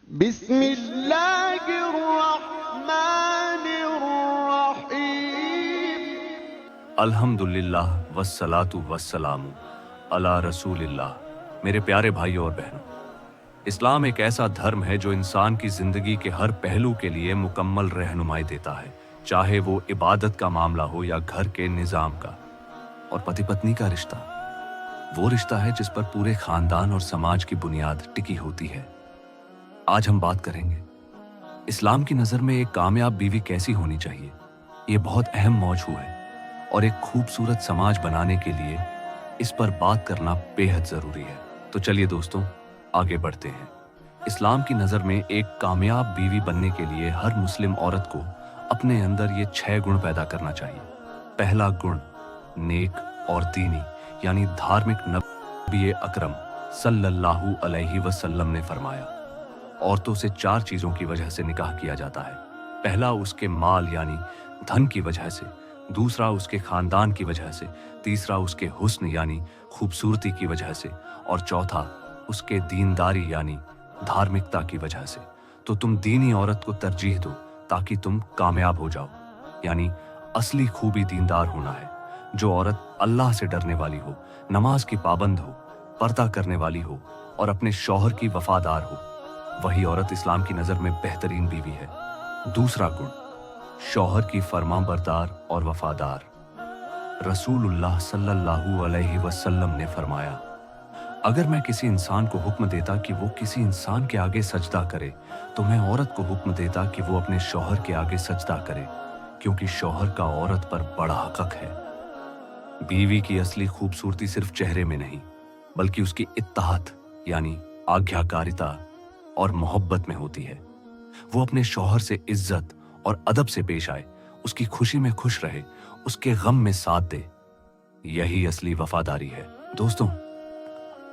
بسم اللہ الرحمن الرحیم۔ الحمدللہ والصلاۃ والسلام علی رسول اللہ۔ میرے پیارے بھائیوں اور بہنوں، اسلام ایک ایسا دھرم ہے جو انسان کی زندگی کے ہر پہلو کے لیے مکمل رہنمائی دیتا ہے، چاہے وہ عبادت کا معاملہ ہو یا گھر کے نظام کا۔ اور پتی پتنی کا رشتہ وہ رشتہ ہے جس پر پورے خاندان اور سماج کی بنیاد ٹکی ہوتی ہے۔ آج ہم بات کریں گے اسلام کی نظر میں ایک کامیاب بیوی کیسی ہونی چاہیے۔ یہ بہت اہم موضوع ہے اور ایک خوبصورت سماج بنانے کے لیے اس پر بات کرنا بے حد ضروری ہے۔ تو چلیے دوستوں، آگے بڑھتے ہیں۔ اسلام کی نظر میں ایک کامیاب بیوی بننے کے لیے ہر مسلم عورت کو اپنے اندر یہ 6 گن پیدا کرنا چاہیے۔ پہلا گن نیک اور دینی، یعنی دھارمک۔ نبی اکرم صلی اللہ علیہ وسلم نے فرمایا، عورتوں سے 4 چیزوں کی وجہ سے نکاح کیا جاتا ہے۔ پہلا اس کے مال یعنی دھن کی وجہ سے، دوسرا اس کے خاندان کی وجہ سے، تیسرا اس کے حسن یعنی خوبصورتی کی وجہ سے، اور چوتھا اس کے دینداری یعنی دھارمکتا کی وجہ سے۔ تو تم دینی عورت کو ترجیح دو تاکہ تم کامیاب ہو جاؤ۔ یعنی اصلی خوبی دیندار ہونا ہے۔ جو عورت اللہ سے ڈرنے والی ہو، نماز کی پابند ہو، پردہ کرنے والی ہو اور اپنے شوہر کی وفادار ہو، وہی عورت اسلام کی نظر میں بہترین بیوی ہے۔ دوسرا گن شوہر کی فرمان بردار اور وفادار۔ رسول اللہ صلی اللہ علیہ وسلم نے فرمایا، اگر میں کسی انسان کو حکم دیتا کہ وہ کسی انسان کے آگے سجدہ کرے تو میں عورت کو حکم دیتا کہ وہ اپنے شوہر کے آگے سجدہ کرے، کیونکہ شوہر کا عورت پر بڑا حق ہے۔ بیوی کی اصلی خوبصورتی صرف چہرے میں نہیں بلکہ اس کی اطاعت یعنی آگیاکاریتا اور محبت میں ہوتی ہے۔ وہ اپنے شوہر سے عزت اور ادب سے پیش آئے، اس کی خوشی میں خوش رہے، اس کے غم میں ساتھ دے۔ یہی اصلی وفاداری ہے۔ دوستوں،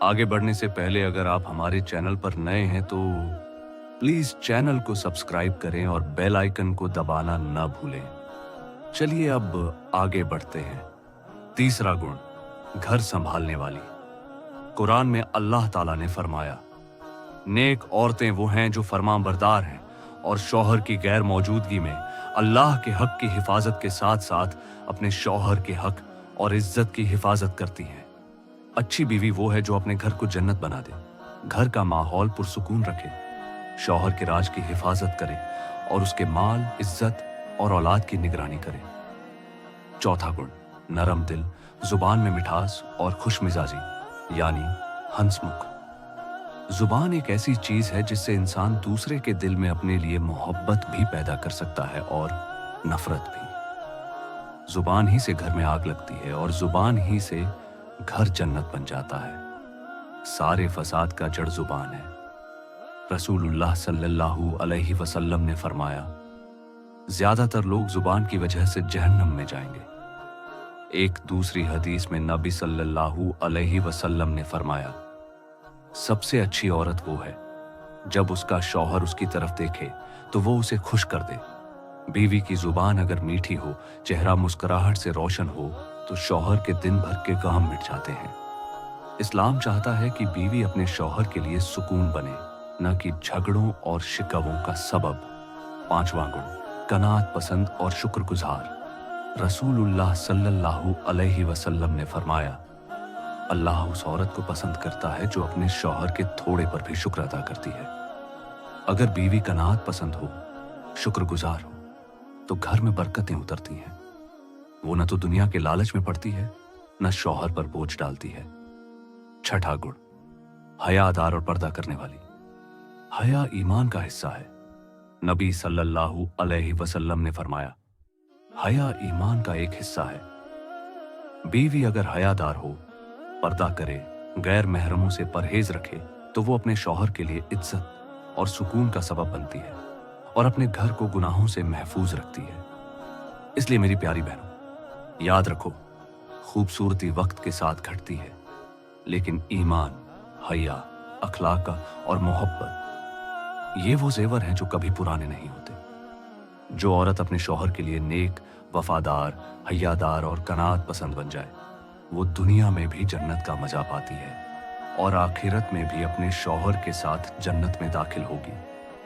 آگے بڑھنے سے پہلے اگر آپ ہمارے چینل پر نئے ہیں تو پلیز چینل کو سبسکرائب کریں اور بیل آئیکن کو دبانا نہ بھولیں۔ چلیے اب آگے بڑھتے ہیں۔ تیسرا گن گھر سنبھالنے والی۔ قرآن میں اللہ تعالیٰ نے فرمایا، نیک عورتیں وہ ہیں جو فرمان بردار ہیں اور شوہر کی غیر موجودگی میں اللہ کے حق کی حفاظت کے ساتھ ساتھ اپنے شوہر کے حق اور عزت کی حفاظت کرتی ہیں۔ اچھی بیوی وہ ہے جو اپنے گھر کو جنت بنا دے، گھر کا ماحول پرسکون رکھے، شوہر کے راج کی حفاظت کرے اور اس کے مال، عزت اور اولاد کی نگرانی کرے۔ چوتھا گن نرم دل، زبان میں مٹھاس اور خوش مزاجی یعنی ہنس مکھ۔ زبان ایک ایسی چیز ہے جس سے انسان دوسرے کے دل میں اپنے لیے محبت بھی پیدا کر سکتا ہے اور نفرت بھی۔ زبان ہی سے گھر میں آگ لگتی ہے اور زبان ہی سے گھر جنت بن جاتا ہے۔ سارے فساد کا جڑ زبان ہے۔ رسول اللہ صلی اللہ علیہ وسلم نے فرمایا، زیادہ تر لوگ زبان کی وجہ سے جہنم میں جائیں گے۔ ایک دوسری حدیث میں نبی صلی اللہ علیہ وسلم نے فرمایا، سب سے اچھی عورت وہ ہے جب اس کا شوہر اس کی طرف دیکھے تو وہ اسے خوش کر دے۔ بیوی کی زبان اگر میٹھی ہو، چہرہ مسکراہٹ سے روشن ہو تو شوہر کے دن بھر کے غم مٹ جاتے ہیں۔ اسلام چاہتا ہے کہ بیوی اپنے شوہر کے لیے سکون بنے، نہ کہ جھگڑوں اور شکووں کا سبب۔ پانچواں گن قناعت پسند اور شکر گزار۔ رسول اللہ صلی اللہ علیہ وسلم نے فرمایا، اللہ اس عورت کو پسند کرتا ہے جو اپنے شوہر کے تھوڑے پر بھی شکر ادا کرتی ہے۔ اگر بیوی قناعت پسند ہو، شکر گزار ہو، تو گھر میں برکتیں اترتی ہیں۔ وہ نہ تو دنیا کے لالچ میں پڑتی ہے، نہ شوہر پر بوجھ ڈالتی ہے۔ چھٹا گن حیا دار اور پردہ کرنے والی۔ حیا ایمان کا حصہ ہے۔ نبی صلی اللہ علیہ وسلم نے فرمایا، حیا ایمان کا ایک حصہ ہے۔ بیوی اگر حیا دار ہو، پردہ کرے، غیر محرموں سے پرہیز رکھے تو وہ اپنے شوہر کے لیے عزت اور سکون کا سبب بنتی ہے اور اپنے گھر کو گناہوں سے محفوظ رکھتی ہے۔ اس لیے میری پیاری بہنوں، یاد رکھو، خوبصورتی وقت کے ساتھ گھٹتی ہے، لیکن ایمان، حیا، اخلاق اور محبت یہ وہ زیور ہیں جو کبھی پرانے نہیں ہوتے۔ جو عورت اپنے شوہر کے لیے نیک، وفادار، حیادار اور قناعت پسند بن جائے، وہ دنیا میں بھی جنت کا مزہ پاتی ہے اور آخرت میں بھی اپنے شوہر کے ساتھ جنت میں داخل ہوگی۔